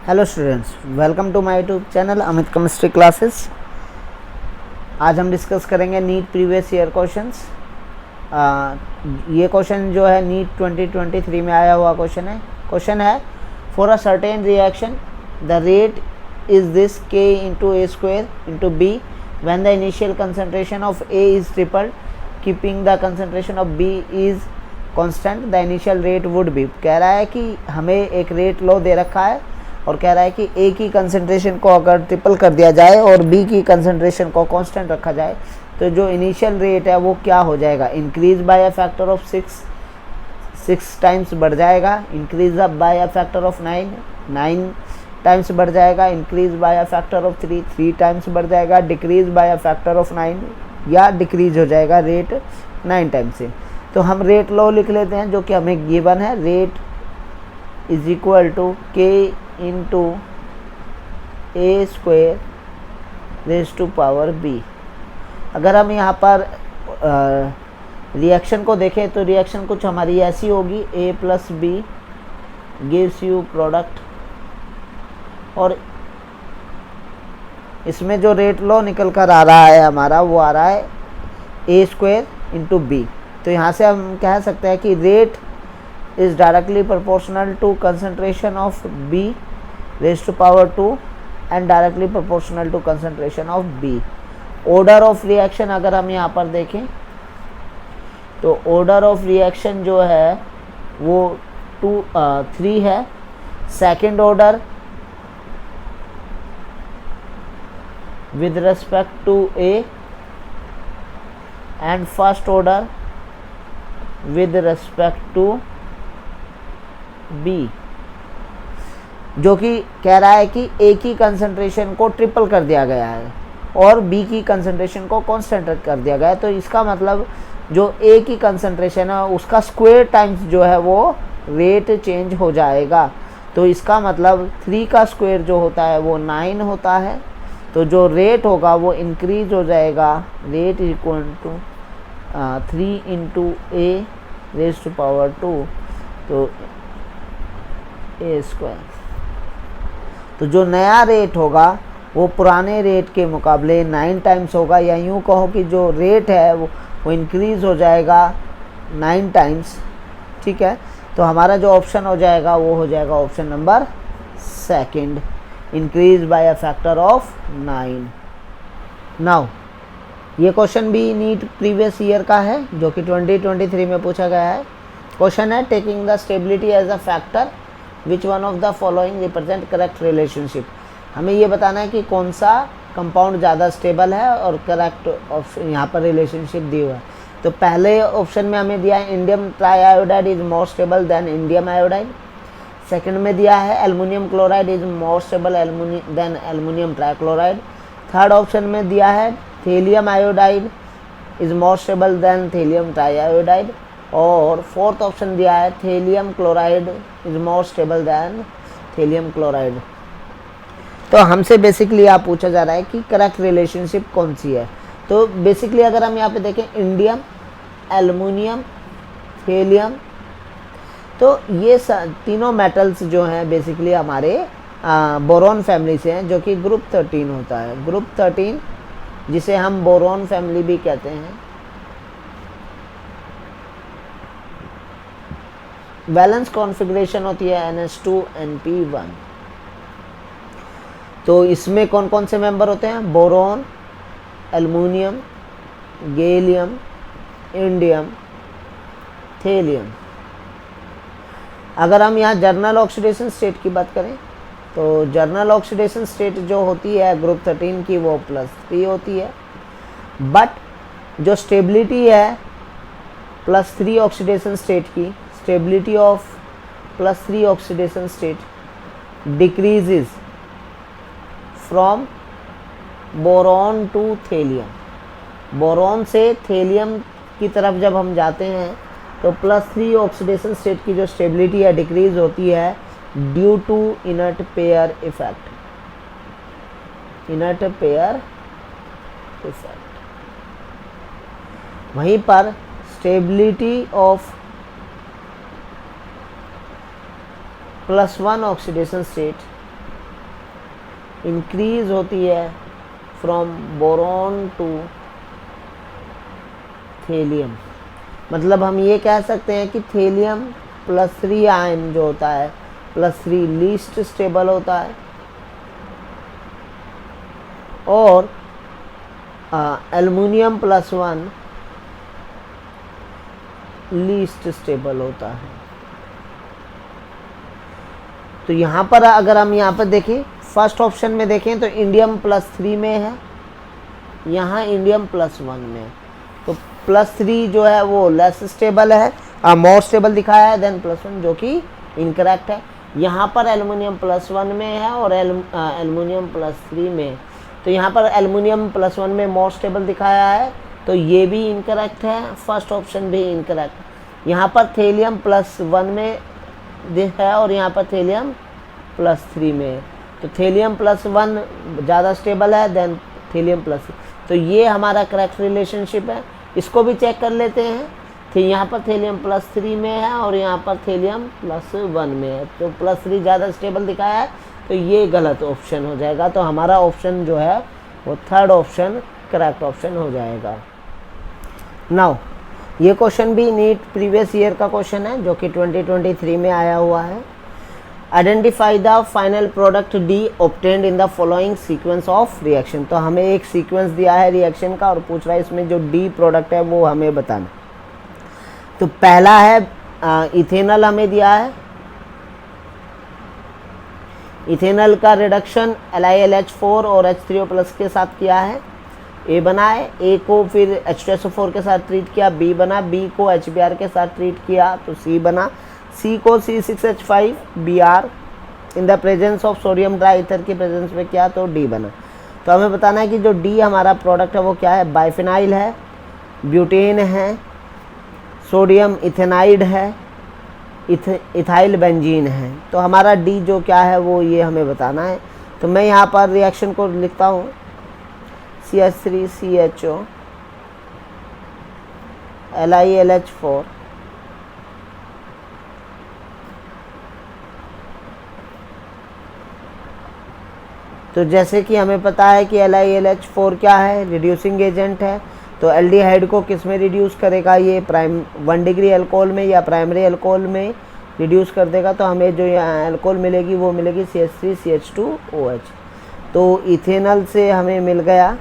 Hello students, welcome to my YouTube channel Amit chemistry classes. आज हम discuss करेंगे NEET previous year questions. ये question जो है नीट 2023 में आया हुआ क्वेश्चन है for a certain reaction the rate is this k into A square into B when the initial concentration of a is tripled keeping the concentration of b is constant the initial rate would be. कह रहा है कि हमें एक rate लो दे रखा है और कह रहा है कि ए की कंसंट्रेशन को अगर ट्रिपल कर दिया जाए और बी की कंसंट्रेशन को कांस्टेंट रखा जाए तो जो इनिशियल रेट है वो क्या हो जाएगा, increase by a factor of 6 times बढ़ जाएगा, increase up by a factor of 9 times बढ़ जाएगा, increase by a factor of 3 times बढ़ जाएगा, decrease by a factor of 9 या डिक्रीज हो जाएगा रेट 9 टाइम्स से। तो हम रेट लो लिख लेते हैं जो कि हमें गिवन है, rate is equal to k into A square raise to power B. अगर हम यहाँ पर रिएक्शन को देखें तो रिएक्शन कुछ हमारी ऐसी होगी, A plus B gives you product, और इसमें जो रेट लो निकल कर आ रहा है हमारा वो आ रहा है ए स्क्वेयर इंटू बी। तो यहाँ से हम कह सकते हैं कि rate is directly proportional to concentration of B raised to power 2 and directly proportional to concentration of B। order of reaction अगर हम यहाँ पर देखें तो order of reaction जो है वो 3 है। second order with respect to A and first order with respect to B, जो कि कह रहा है कि ए की कंसंट्रेशन को ट्रिपल कर दिया गया है और बी की कंसंट्रेशन को कांस्टेंट कर दिया गया है। तो इसका मतलब जो ए की कंसंट्रेशन है उसका स्क्वायर टाइम्स जो है वो रेट चेंज हो जाएगा। तो इसका मतलब 3 का स्क्वायर जो होता है वो 9 होता है, तो जो रेट होगा वो इंक्रीज हो जाएगा, rate is equal to 3 into A raise to power 2 तो ए स्क्वायर। तो जो नया रेट होगा वो पुराने रेट के मुकाबले 9 टाइम्स होगा, या यूँ कहो कि जो रेट है वो इंक्रीज़ हो जाएगा 9 टाइम्स। ठीक है, तो हमारा जो ऑप्शन हो जाएगा वो हो जाएगा option number second, increase by a factor of 9। Now ये क्वेश्चन भी नीट प्रीवियस ईयर का है जो कि 2023 में पूछा गया है। क्वेश्चन है taking the stability as a factor which one of the following represent correct relationship. हमें ये बताना है कि कौन सा कंपाउंड ज़्यादा स्टेबल है और करेक्ट ऑप्शन यहाँ पर रिलेशनशिप दी हुआ है। तो पहले ऑप्शन में हमें दिया है indium triiodide is more stable than indium iodide. Second में दिया है aluminium chloride is more stable than aluminium trichloride. Third option में दिया है thallium iodide is more stable than thallium triiodide. और फोर्थ ऑप्शन दिया है thallium chloride is more stable than thallium chloride. तो हमसे बेसिकली आप पूछा जा रहा है कि करेक्ट रिलेशनशिप कौन सी है। तो बेसिकली अगर हम यहाँ पे देखें इंडियम, एल्युमिनियम, थेलियम, तो ये तीनों मेटल्स जो हैं बेसिकली हमारे बोरॉन फैमिली से हैं, जो कि ग्रुप 13 होता है। ग्रुप 13 जिसे हम बोरॉन फैमिली भी कहते हैं। बैलेंस कॉन्फ़िगरेशन होती है NH2NP1। तो इसमें कौन कौन से मेंबर होते हैं, boron, aluminium, gallium, indium, thallium. अगर हम यहाँ जर्नल ऑक्सीडेशन स्टेट की बात करें तो जर्नल ऑक्सीडेशन स्टेट जो होती है ग्रुप 13 की वो +3 होती है, बट जो स्टेबिलिटी है +3 ऑक्सीडेशन स्टेट की, stability of +3 oxidation state decreases from boron to thallium. Boron से थेलियम की तरफ जब हम जाते हैं तो +3 ऑक्सीडेशन स्टेट की जो स्टेबिलिटी है डिक्रीज होती है due to inert pair effect. Inert pair effect. वहीं पर stability of +1 oxidation state increase होती है फ्रॉम बोरॉन टू थेलियम। मतलब हम ये कह सकते हैं कि थेलियम +3 आयन जो होता है +3 लीस्ट स्टेबल होता है और एल्युमिनियम +1 लीस्ट स्टेबल होता है। तो यहाँ पर अगर हम यहाँ पर देखें फर्स्ट ऑप्शन में देखें तो इंडियम +3 में है, यहाँ इंडियम +1 में है। तो +3 जो है वो लेस स्टेबल है, मोर स्टेबल दिखाया है देन +1 जो कि इनकरेक्ट है। यहाँ पर एल्युमिनियम +1 में है और एल्युमिनियम +3 में है। तो यहाँ पर एल्युमिनियम +1 में मोर स्टेबल दिखाया है तो ये भी इनकरेक्ट है, फर्स्ट ऑप्शन भी इनकरेक्ट। यहाँ पर थेलियम +1 में है और यहाँ पर थेलियम +3 में है। तो थेलियम +1 ज़्यादा स्टेबल है देन थेलियम +3। तो ये हमारा करेक्ट रिलेशनशिप है। इसको भी चेक कर लेते हैं। तो यहाँ पर थेलियम +3 में है और यहाँ पर थेलियम +1 में है। तो +3 ज़्यादा स्टेबल दिखाया है तो ये गलत ऑप्शन हो जाएगा। तो हमारा ऑप्शन जो है वो थर्ड ऑप्शन करेक्ट ऑप्शन हो जाएगा। नाउ ये क्वेश्चन भी नीट प्रीवियस ईयर का क्वेश्चन है जो कि 2023 में आया हुआ है। Identify the final product D obtained in the following sequence of reaction. तो हमें एक सीक्वेंस दिया है रिएक्शन का और पूछ रहा है इसमें जो डी प्रोडक्ट है वो हमें बताना। तो पहला है इथेनॉल हमें दिया है। इथेनॉल का रिडक्शन LiLH4 और H3O+ के साथ किया है। ए बना है, ए को फिर H2SO4 के साथ ट्रीट किया, बी बना, बी को HBr के साथ ट्रीट किया तो सी बना, सी को C6H5Br in the presence of sodium dry ether की प्रेजेंस में किया तो डी बना। तो हमें बताना है कि जो डी हमारा प्रोडक्ट है वो क्या है। बाइफिनाइल है, ब्यूटेन है, सोडियम इथेनाइड है, इथाइल बेंजीन है। तो हमारा डी जो क्या है वो ये हमें बताना है। तो मैं यहाँ पर रिएक्शन को लिखता हूँ CH3CHO LiLH4 तो जैसे कि हमें पता है कि LiLH4 क्या है, रिड्यूसिंग एजेंट है। तो एल्डिहाइड को किस में रिड्यूस करेगा, ये प्राइम 1 डिग्री अल्कोहल में या प्राइमरी अल्कोहल में रिड्यूस कर देगा। तो हमें जो यहाँ अल्कोहल मिलेगी वो मिलेगी CH3CH2OH। तो इथेनॉल से हमें मिल गया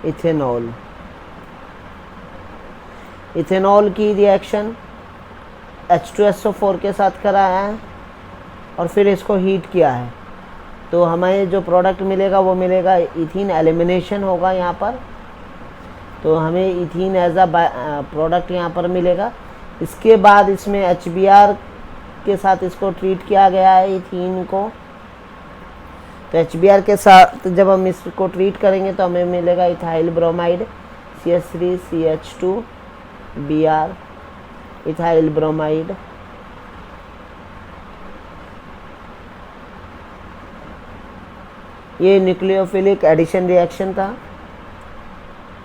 इथेनॉल। इथेनॉल की रिएक्शन H2SO4 के साथ कराया है और फिर इसको हीट किया है। तो हमें जो प्रोडक्ट मिलेगा वो मिलेगा इथीन एलिमिनेशन होगा यहाँ पर। तो हमें इथीन एज अ प्रोडक्ट यहाँ पर मिलेगा। इसके बाद इसमें HBr के साथ इसको ट्रीट किया गया है इथीन को। तो HBr के साथ जब हम इसको ट्रीट करेंगे तो हमें मिलेगा ethyl bromide CH3CH2Br ethyl bromide. ये न्यूक्लियोफिलिक एडिशन रिएक्शन था।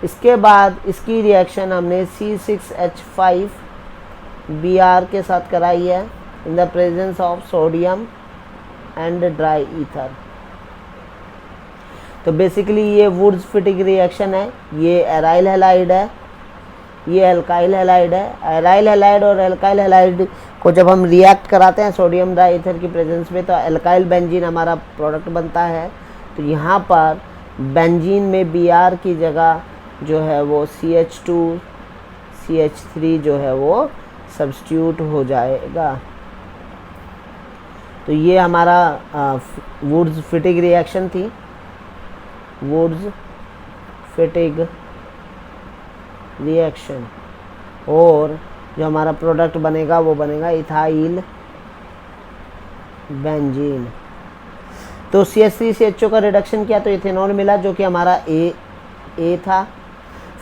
इसके बाद इसकी रिएक्शन हमने C6H5Br के साथ कराई है in the presence of sodium and dry ether. तो बेसिकली ये वुड्स फिटिंग रिएक्शन है। ये एराइल हैलाइड है, ये एल्काइल हैलाइड है। एराइल हैलाइड और एल्काइल हैलाइड को जब हम रिएक्ट कराते हैं सोडियम ड्राई ईथर की प्रेजेंस में तो एल्काइल बेंजीन हमारा प्रोडक्ट बनता है। तो यहाँ पर बेंजीन में Br की जगह जो है वो CH2CH3 जो है वो सब्स्टिट्यूट हो जाएगा। तो ये हमारा वुड्स फिटिंग रिएक्शन थी, वुड्स फिटिंग रिएक्शन। और जो हमारा प्रोडक्ट बनेगा वो बनेगा इथाइल बेंजीन। तो CH3CHO का रिडक्शन किया तो इथेनॉल मिला जो कि हमारा ए था।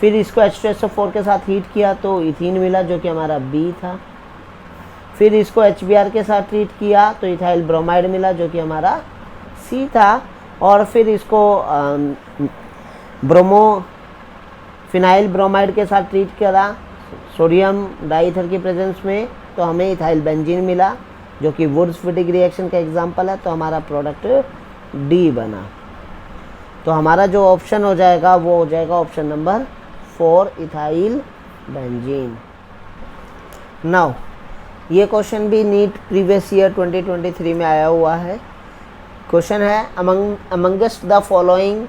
फिर इसको H2SO4 के साथ हीट किया तो इथीन मिला जो कि हमारा बी था। फिर इसको HBr के साथ ट्रीट किया तो इथाइल ब्रोमाइड मिला जो कि हमारा सी था। और फिर इसको फिनाइल ब्रोमाइड के साथ ट्रीट करा सोडियम डाईथर की प्रेजेंस में तो हमें इथाइल बेंजीन मिला जो कि वुड्स फिटिंग रिएक्शन का एग्जांपल है। तो हमारा प्रोडक्ट डी बना। तो हमारा जो ऑप्शन हो जाएगा वो हो जाएगा option number 4 ethyl benzene. Now ये क्वेश्चन भी नीट प्रीवियस ईयर 2023 में आया हुआ है। क्वेश्चन है amongst the following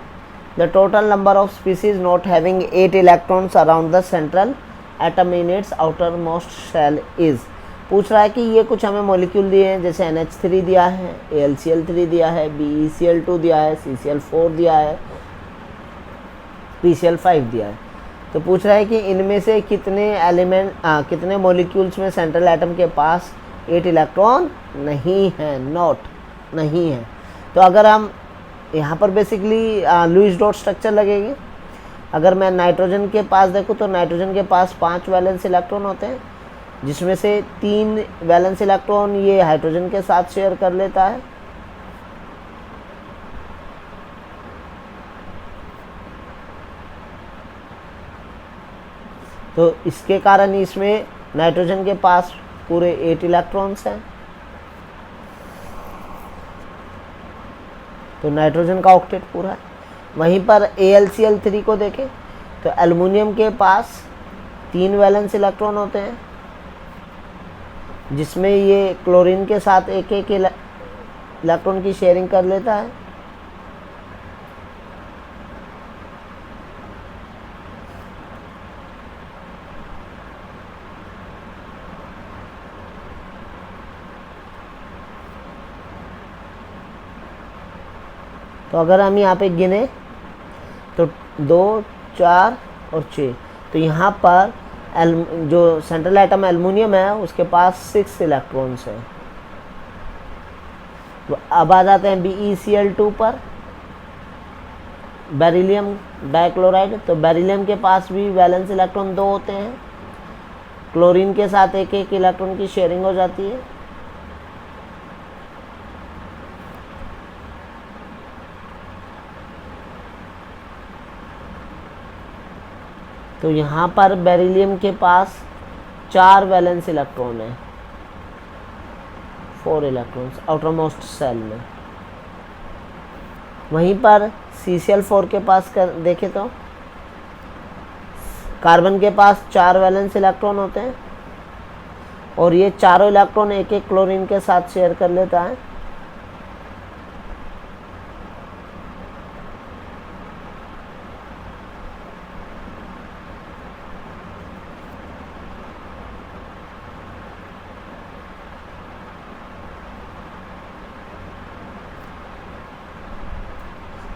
the total number of species not having 8 electrons around the central atom in its outermost shell is. पूछ रहा है कि ये कुछ हमें मॉलिक्यूल दिए हैं, जैसे NH3 दिया है, AlCl3 दिया है, BeCl2 दिया है, CCl4 दिया है, PCl5 दिया है। तो पूछ रहा है कि इनमें से कितने मॉलिक्यूल्स में सेंट्रल एटम के पास 8 इलेक्ट्रॉन नहीं है, नहीं है। तो अगर हम यहाँ पर बेसिकली लुईस डॉट स्ट्रक्चर लगेगी। अगर मैं नाइट्रोजन के पास देखूँ तो नाइट्रोजन के पास 5 वैलेंस इलेक्ट्रॉन होते हैं, जिसमें से 3 वैलेंस इलेक्ट्रॉन ये हाइड्रोजन के साथ शेयर कर लेता है। तो इसके कारण इसमें नाइट्रोजन के पास पूरे 8 इलेक्ट्रॉन्स हैं। तो नाइट्रोजन का ऑक्टेट पूरा है। वहीं पर AlCl3 को देखें तो एल्युमिनियम के पास 3 वैलेंस इलेक्ट्रॉन होते हैं, जिसमें ये क्लोरीन के साथ एक इलेक्ट्रॉन की शेयरिंग कर लेता है। तो अगर हम यहाँ पे गिने तो 2, 4 और 6, तो यहाँ पर जो सेंट्रल एटम एल्युमिनियम है उसके पास 6 इलेक्ट्रॉन्स हैं। तो अब आ जाते हैं BeCl2 पर, बेरिलियम डाइक्लोराइड। तो बेरिलियम के पास भी वैलेंस इलेक्ट्रॉन 2 होते हैं, क्लोरीन के साथ एक इलेक्ट्रॉन की शेयरिंग हो जाती है। तो यहाँ पर बेरिलियम के पास 4 वैलेंस इलेक्ट्रॉन है, 4 इलेक्ट्रॉन्स आउटर मोस्ट सेल में। वहीं पर CCl4 के पास देखें तो कार्बन के पास 4 वैलेंस इलेक्ट्रॉन होते हैं और ये चारों इलेक्ट्रॉन एक क्लोरीन के साथ शेयर कर लेता है।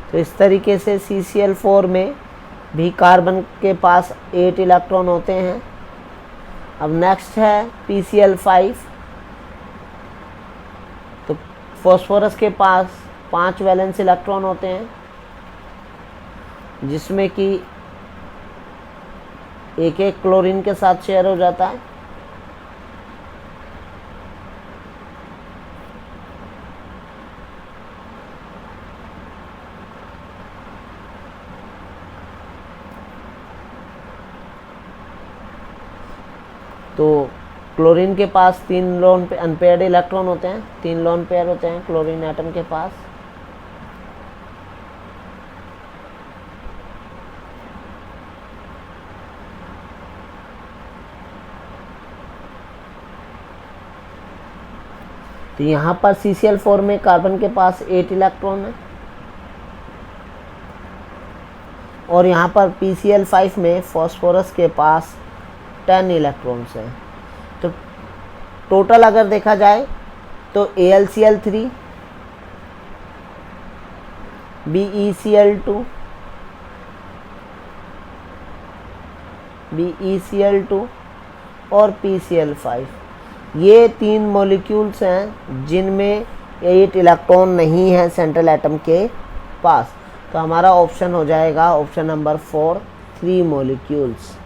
तो इस तरीके से CCl4 में भी कार्बन के पास 8 इलेक्ट्रॉन होते हैं। अब नेक्स्ट है PCl5। तो फॉस्फोरस के पास 5 वैलेंस इलेक्ट्रॉन होते हैं, जिसमें कि एक क्लोरीन के साथ शेयर हो जाता है। तो क्लोरीन के पास 3 लोन अनपेयर्ड इलेक्ट्रॉन होते हैं, 3 लोन पेयर होते हैं क्लोरीन एटम के पास। तो यहाँ पर CCl4 में कार्बन के पास 8 इलेक्ट्रॉन है और यहाँ पर PCl5 में फॉस्फोरस के पास 10 इलेक्ट्रॉन्स हैं। तो टोटल अगर देखा जाए तो AlCl3, BeCl2, और PCl5, ये 3 मॉलिक्यूल्स हैं जिनमें 8 इलेक्ट्रॉन नहीं है सेंट्रल एटम के पास। तो हमारा ऑप्शन हो जाएगा ऑप्शन नंबर 4, 3 मॉलिक्यूल्स।